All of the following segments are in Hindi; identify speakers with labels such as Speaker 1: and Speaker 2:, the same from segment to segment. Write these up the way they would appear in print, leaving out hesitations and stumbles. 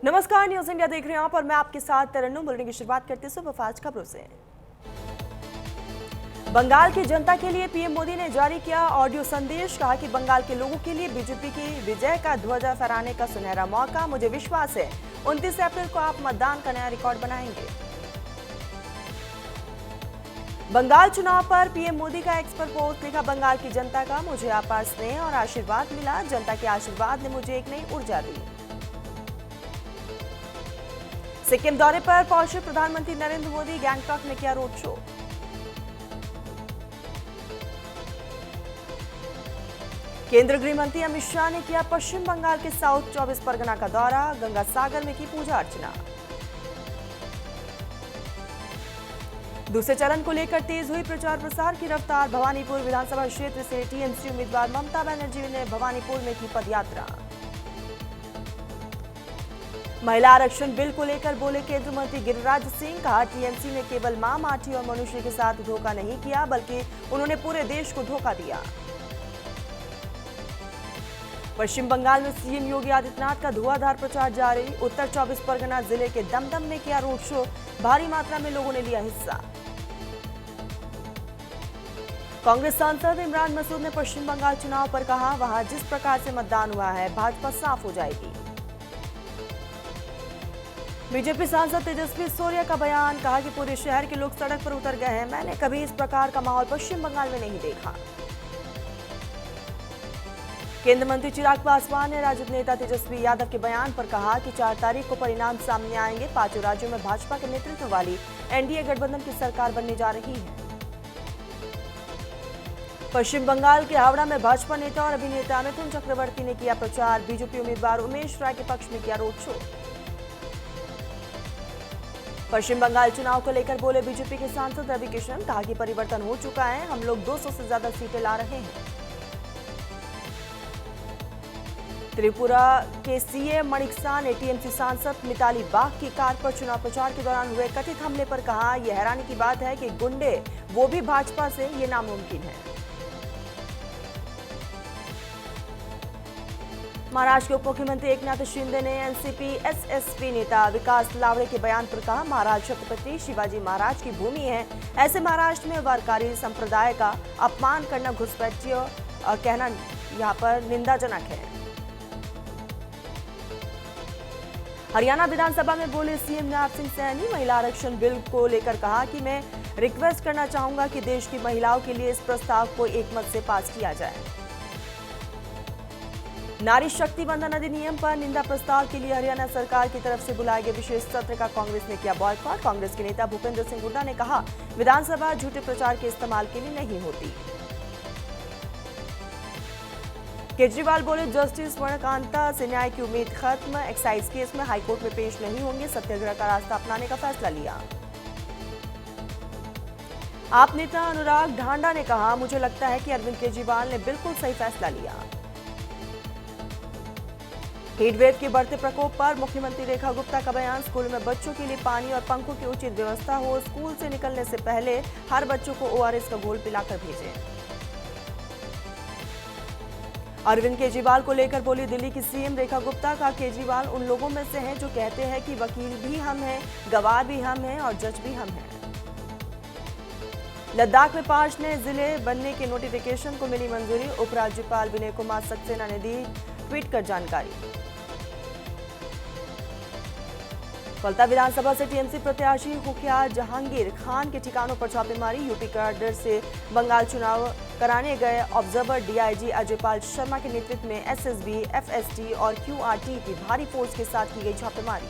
Speaker 1: नमस्कार, न्यूज इंडिया देख रहे हैं आप और मैं आपके साथ तरन्नुम। बुलेटिन की शुरुआत करते हैं सुपरफास्ट खबरों से। बंगाल की जनता के लिए पीएम मोदी ने जारी किया ऑडियो संदेश। कहा कि बंगाल के लोगों के लिए बीजेपी की विजय का ध्वजा फहराने का सुनहरा मौका। मुझे विश्वास है 29 अप्रैल को आप मतदान का नया रिकॉर्ड बनाएंगे। बंगाल चुनाव पर पीएम मोदी का एक्स पर पोस्ट लिखा, बंगाल की जनता का मुझे अपार स्नेह और आशीर्वाद मिला। जनता के आशीर्वाद ने मुझे एक नई ऊर्जा दी। सिक्किम दौरे पर पहुंचे प्रधानमंत्री नरेंद्र मोदी, गैंगटॉक में किया रोड शो। केंद्रीय गृह मंत्री अमित शाह ने किया पश्चिम बंगाल के साउथ 24 परगना का दौरा। गंगा सागर में की पूजा अर्चना। दूसरे चरण को लेकर तेज हुई प्रचार प्रसार की रफ्तार। भवानीपुर विधानसभा क्षेत्र से टीएमसी उम्मीदवार ममता बनर्जी ने भवानीपुर में की पदयात्रा। महिला आरक्षण बिल को लेकर बोले केंद्रीय मंत्री गिरिराज सिंह। कहा टीएमसी ने केवल मां, माटी और मनुष्य के साथ धोखा नहीं किया, बल्कि उन्होंने पूरे देश को धोखा दिया। पश्चिम बंगाल में सीएम योगी आदित्यनाथ का धुआंधार प्रचार जारी। उत्तर 24 परगना जिले के दमदम में किया रोड शो। भारी मात्रा में लोगों ने लिया हिस्सा। कांग्रेस सांसद इमरान मसूद ने पश्चिम बंगाल चुनाव पर कहा, वहां जिस प्रकार से मतदान हुआ है भाजपा साफ हो जाएगी। बीजेपी सांसद तेजस्वी सूर्या का बयान। कहा कि पूरे शहर के लोग सड़क पर उतर गए हैं। मैंने कभी इस प्रकार का माहौल पश्चिम बंगाल में नहीं देखा। केंद्रीय मंत्री चिराग पासवान ने राजद नेता तेजस्वी यादव के बयान पर कहा कि 4 तारीख को परिणाम सामने आएंगे। 5 राज्यों में भाजपा के नेतृत्व वाली एनडीए गठबंधन की सरकार बनने जा रही है। पश्चिम बंगाल के हावड़ा में भाजपा नेता और अभिनेता मिथुन चक्रवर्ती ने किया प्रचार। बीजेपी उम्मीदवार उमेश राय के पक्ष में किया रोड शो। पश्चिम बंगाल चुनाव को लेकर बोले बीजेपी के सांसद रवि किशन। कहा कि परिवर्तन हो चुका है, हम लोग 200 से ज्यादा सीटें ला रहे हैं। त्रिपुरा के सीएम मणिकसा ने टीएमसी सांसद मिताली बाग की कार पर चुनाव प्रचार के दौरान हुए कथित हमले पर कहा, यह हैरानी की बात है कि गुंडे वो भी भाजपा से, ये नामुमकिन है। महाराष्ट्र के उप मुख्यमंत्री एकनाथ शिंदे ने एनसीपी एसएसपी नेता विकास लावड़े के बयान पर कहा, महाराष्ट्र छत्रपति शिवाजी महाराज की भूमि है। ऐसे महाराष्ट्र में वारकरी संप्रदाय का अपमान करना, घुसपैठियों कहना यहाँ पर निंदाजनक है। हरियाणा विधानसभा में बोले सीएम नवाब सिंह सैनी। महिला आरक्षण बिल को लेकर कहा कि मैं रिक्वेस्ट करना चाहूंगा कि देश की महिलाओं के लिए इस प्रस्ताव को एकमत से पास किया जाए। नारी शक्ति बंधन अधिनियम पर निंदा प्रस्ताव के लिए हरियाणा सरकार की तरफ से बुलाए गए विशेष सत्र का कांग्रेस ने किया बॉयकॉट। कांग्रेस के नेता भूपेंद्र सिंह हुड्डा ने कहा, विधानसभा झूठे प्रचार के इस्तेमाल के लिए नहीं होती। केजरीवाल बोले, जस्टिस वर्णकांता से न्याय की उम्मीद खत्म। एक्साइज केस में हाईकोर्ट में पेश नहीं होंगे, सत्याग्रह का रास्ता अपनाने का फैसला लिया। आप नेता अनुराग ढांडा ने कहा, मुझे लगता है कि अरविंद केजरीवाल ने बिल्कुल सही फैसला लिया। हीटवेव के बढ़ते प्रकोप पर मुख्यमंत्री रेखा गुप्ता का बयान। स्कूल में बच्चों के लिए पानी और पंखों की उचित व्यवस्था हो। स्कूल से निकलने से पहले हर बच्चों को ओआरएस का घोल पिलाकर भेजें। अरविंद केजरीवाल को लेकर बोली दिल्ली की सीएम रेखा गुप्ता। का केजरीवाल उन लोगों में से हैं जो कहते हैं कि वकील भी हम हैं, गवाह भी हम हैं और जज भी हम हैं। लद्दाख में 5 नए जिले बनने के नोटिफिकेशन को मिली मंजूरी। उपराज्यपाल विनय कुमार सक्सेना ने दी ट्वीट कर जानकारी। फलता विधानसभा से टीएमसी प्रत्याशी कुख्यात जहांगीर खान के ठिकानों पर छापेमारी। यूपी कैडर से बंगाल चुनाव कराने गए ऑब्जर्वर डीआईजी अजयपाल शर्मा के नेतृत्व में एसएसबी, एफएसटी और क्यूआरटी की भारी फोर्स के साथ की गई छापेमारी।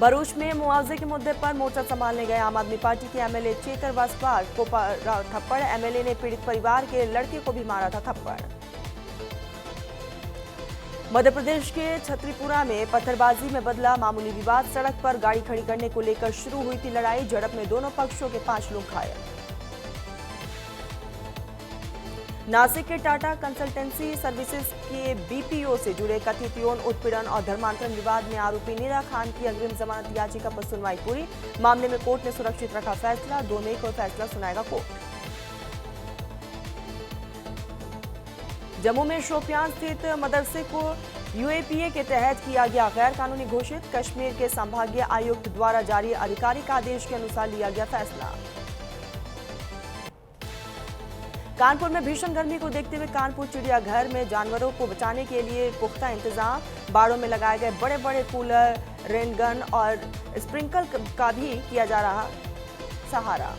Speaker 1: भरूच में मुआवजे के मुद्दे पर मोर्चा संभालने गए आम आदमी पार्टी के एमएलए चेतर वासपार को थप्पड़। एमएलए ने पीड़ित परिवार के लड़के को भी मारा था थप्पड़। मध्य प्रदेश के छतरीपुरा में पत्थरबाजी में बदला मामूली विवाद। सड़क पर गाड़ी खड़ी करने को लेकर शुरू हुई थी लड़ाई। झड़प में दोनों पक्षों के 5 लोग घायल। नासिक के टाटा कंसल्टेंसी सर्विसेज के बीपीओ से जुड़े कथित यौन उत्पीड़न और धर्मांतरण विवाद में आरोपी नीरा खान की अग्रिम जमानत याचिका पर सुनवाई पूरी। मामले में कोर्ट ने सुरक्षित रखा फैसला। 2 मई को फैसला सुनाएगा कोर्ट। जम्मू में शोपियां स्थित मदरसे को यूएपीए के तहत किया गया गैर कानूनी घोषित, कश्मीर के संभागीय आयुक्त द्वारा जारी आधिकारिक आदेश के अनुसार लिया गया फैसला। कानपुर में भीषण गर्मी को देखते हुए कानपुर चिड़ियाघर में जानवरों को बचाने के लिए पुख्ता इंतजाम, बाड़ों में लगाए गए बड़े बड़े कूलर, रेन गन और स्प्रिंकल का भी किया जा रहा सहारा।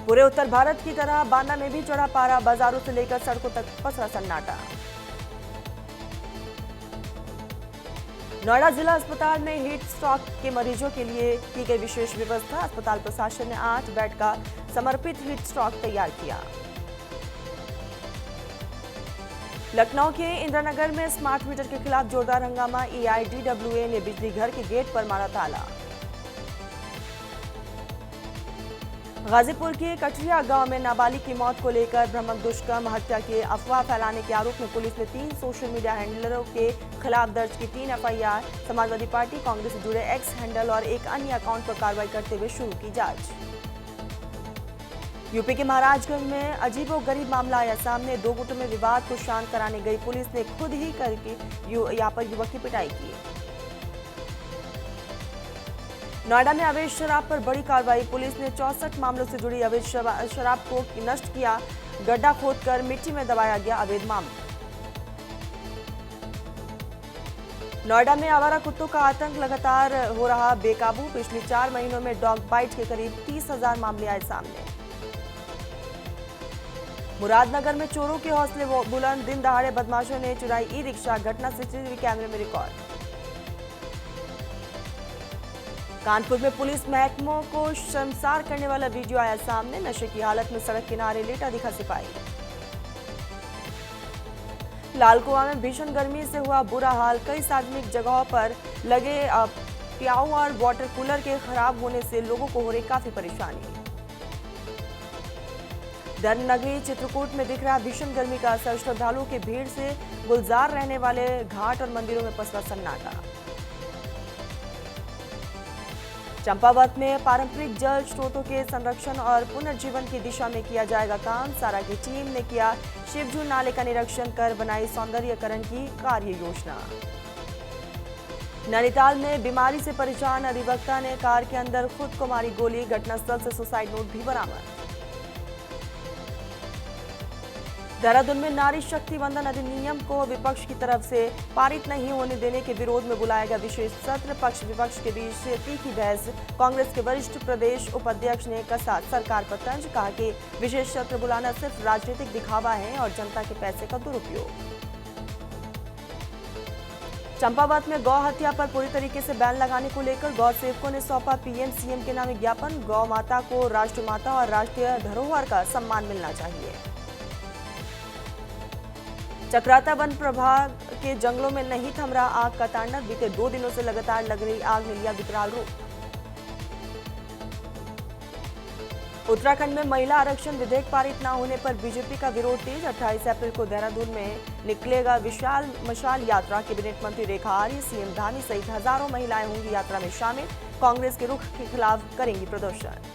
Speaker 1: पूरे उत्तर भारत की तरह बांदा में भी चढ़ा पारा, बाजारों से लेकर सड़कों तक पसरा सन्नाटा। नोएडा जिला अस्पताल में हीट स्ट्रोक के मरीजों के लिए की गई विशेष व्यवस्था, अस्पताल प्रशासन ने 8 बेड का समर्पित हीट स्ट्रोक तैयार किया। लखनऊ के इंदिरानगर में स्मार्ट मीटर के खिलाफ जोरदार हंगामा, EIDWA ने बिजली घर के गेट पर मारा ताला। गाजीपुर के कठरिया गांव में नाबालिग की मौत को लेकर भ्रामक दुष्कर्म हत्या के अफवाह फैलाने के आरोप में पुलिस ने 3 सोशल मीडिया हैंडलरों के खिलाफ दर्ज की 3 FIR, समाजवादी पार्टी, कांग्रेस से जुड़े एक्स हैंडल और एक अन्य अकाउंट पर कार्रवाई करते हुए शुरू की जांच। यूपी के महाराजगंज में अजीबोगरीब मामला आया सामने, 2 गुटों में विवाद को शांत कराने गई पुलिस ने खुद ही करके यहाँ पर युवक की पिटाई की। नोएडा में अवैध शराब पर बड़ी कार्रवाई, पुलिस ने 64 मामलों से जुड़ी अवैध शराब को नष्ट किया, गड्ढा खोदकर मिट्टी में दबाया गया अवैध मामला। नोएडा में आवारा कुत्तों का आतंक लगातार हो रहा बेकाबू, पिछले 4 महीनों में डॉग बाइट के करीब 30,000 मामले आए सामने। मुरादनगर में चोरों के हौसले बुलंद, दिन दहाड़े बदमाशों ने चुराई ई-रिक्शा, घटना CCTV कैमरे में रिकॉर्ड। कानपुर में पुलिस महकमों को शर्मसार करने वाला वीडियो आया सामने, नशे की हालत में सड़क किनारे लेटा दिखा सिपाही। लालकुआं में भीषण गर्मी से हुआ बुरा हाल, कई सार्वजनिक जगहों पर लगे प्याऊ और वाटर कूलर के खराब होने से लोगों को हो रही काफी परेशानी। धर्मनगरी चित्रकूट में दिख रहा भीषण गर्मी का असर, श्रद्धालुओं की भीड़ से गुलजार रहने वाले घाट और मंदिरों में पसरा सन्नाटा। चंपावत में पारंपरिक जल स्रोतों के संरक्षण और पुनर्जीवन की दिशा में किया जाएगा काम, सारा की टीम ने किया शिवजू नाले का निरीक्षण कर बनाई सौंदर्यीकरण की कार्य योजना। नैनीताल में बीमारी से परेशान अधिवक्ता ने कार के अंदर खुद को मारी गोली, घटनास्थल से सुसाइड नोट भी बरामद। देहरादून में नारी शक्ति वंदन अधिनियम को विपक्ष की तरफ से पारित नहीं होने देने के विरोध में बुलाया गया विशेष सत्र, पक्ष विपक्ष के बीच तीखी बहस, कांग्रेस के वरिष्ठ प्रदेश उपाध्यक्ष ने कसा सरकार पर तंज, कहा कि विशेष सत्र बुलाना सिर्फ राजनीतिक दिखावा है और जनता के पैसे का दुरुपयोग। चंपावत में गौ हत्या पर पूरी तरीके से बैन लगाने को लेकर गौ सेवकों ने सौंपा PM-CM के नाम ज्ञापन, गौ माता को राष्ट्रमाता और राष्ट्रीय धरोहर का सम्मान मिलना चाहिए। चक्राता वन प्रभाग के जंगलों में नहीं थम रहा आग का तांडव, बीते 2 दिनों से लगातार लग रही आग ने लिया विकराल रूप। उत्तराखंड में महिला आरक्षण विधेयक पारित न होने पर बीजेपी का विरोध तेज, 28 अप्रैल को देहरादून में निकलेगा विशाल मशाल यात्रा, कैबिनेट मंत्री रेखा आर्य, CM धामी सहित हजारों महिलाएं होंगी यात्रा में शामिल, कांग्रेस के रुख के खिलाफ करेंगी प्रदर्शन।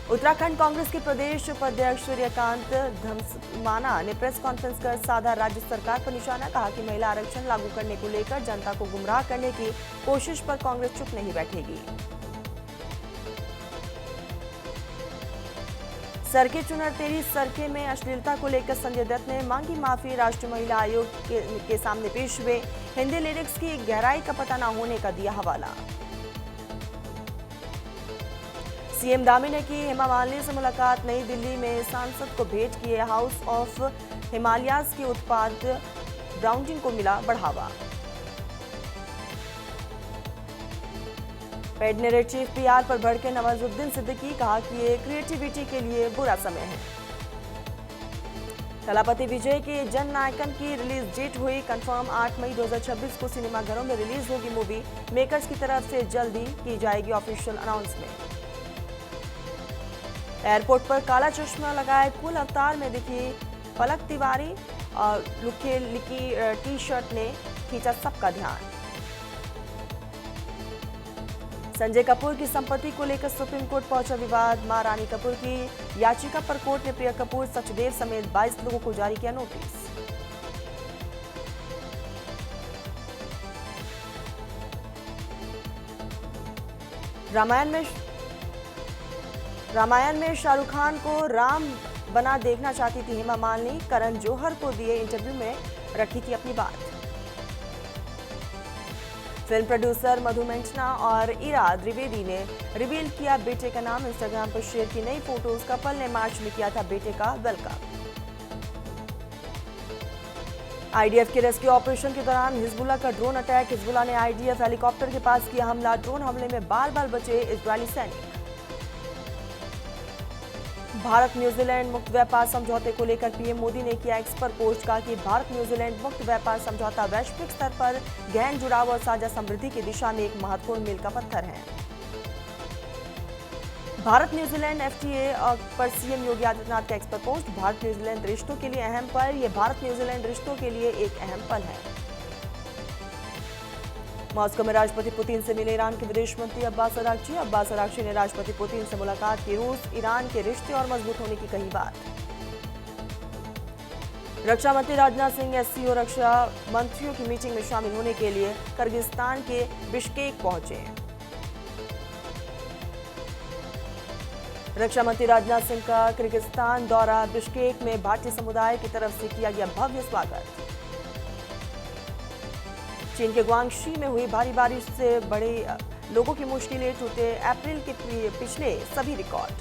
Speaker 1: उत्तराखंड कांग्रेस के प्रदेश उपाध्यक्ष सूर्यकांत धममाना ने प्रेस कॉन्फ्रेंस कर साधा राज्य सरकार पर निशाना, कहा कि महिला आरक्षण लागू करने को लेकर जनता को गुमराह करने की कोशिश पर कांग्रेस चुप नहीं बैठेगी। सरके चुनर तेरी सरके में अश्लीलता को लेकर संजय दत्त ने मांगी माफी, राष्ट्रीय महिला आयोग के सामने पेश हुए, हिंदी लिरिक्स की गहराई का पता न होने का दिया हवाला। CM धामी ने की हेमा मालिनी से मुलाकात, नई दिल्ली में सांसद को भेंट किए हाउस ऑफ हिमालयाज के उत्पाद ब्राउजिंग को मिला बढ़ावा। पेड नैरेटिव PR पर भड़के नवाजुद्दीन सिद्दीकी, कहा कि ये क्रिएटिविटी के लिए बुरा समय है। थलापति विजय के जन नायकन की रिलीज डेट हुई कंफर्म, 8 मई 2026 को सिनेमाघरों में रिलीज होगी मूवी, मेकर्स की तरफ से जल्द ही की जाएगी ऑफिशियल अनाउंसमेंट। एयरपोर्ट पर काला चश्मा लगाए फुल अवतार में दिखी पलक तिवारी और लुखे लिखी T-शर्ट ने खींचा सबका ध्यान। संजय कपूर की संपत्ति को लेकर सुप्रीम कोर्ट पहुंचा विवाद। मां रानी कपूर की याचिका पर कोर्ट ने प्रिया कपूर, सचदेव समेत 22 लोगों को जारी किया नोटिस। रामायण में शाहरुख खान को राम बना देखना चाहती थी हेमा मालिनी। करण जौहर को दिए इंटरव्यू में रखी थी अपनी बात। फिल्म प्रोड्यूसर मधु मेंटना और ईरा द्विवेदी ने रिवील किया बेटे का नाम। इंस्टाग्राम पर शेयर की नई फोटोज। कपल ने मार्च में किया था बेटे का वेलकम। आईडीएफ के रेस्क्यू ऑपरेशन के दौरान हिजबुल्लाह का ड्रोन अटैक। हिजबुल्लाह ने आईडीएफ हेलीकॉप्टर के पास किया हमला। ड्रोन हमले में बाल-बाल बचे इजरायली सैनिक। भारत न्यूजीलैंड मुक्त व्यापार समझौते को लेकर पीएम मोदी ने किया एक्स पर पोस्ट। कहा कि भारत न्यूजीलैंड मुक्त व्यापार समझौता वैश्विक स्तर पर गहन जुड़ाव और साझा समृद्धि की दिशा में एक महत्वपूर्ण मील का पत्थर है। भारत न्यूजीलैंड एफटीए पर सीएम योगी आदित्यनाथ का एक्स पर पोस्ट। भारत न्यूजीलैंड रिश्तों के लिए अहम पल। ये भारत न्यूजीलैंड रिश्तों के लिए एक अहम पल है। मॉस्को में राष्ट्रपति पुतिन से मिले ईरान के विदेश मंत्री अब्बास अरागची। अब्बास अरागची ने राष्ट्रपति पुतिन से मुलाकात की। रूस ईरान के रिश्ते और मजबूत होने की कही बात। रक्षा मंत्री राजनाथ सिंह एससीओ रक्षा मंत्रियों की मीटिंग में शामिल होने के लिए किर्गिस्तान के बिश्केक पहुंचे। रक्षा मंत्री राजनाथ सिंह का किर्गिस्तान दौरा। बिश्केक में भारतीय समुदाय की तरफ से किया गया भव्य स्वागत। चीन के ग्वांगशी में हुई भारी बारिश से बड़े लोगों की मुश्किलें। टूटे अप्रैल के पिछले सभी रिकॉर्ड।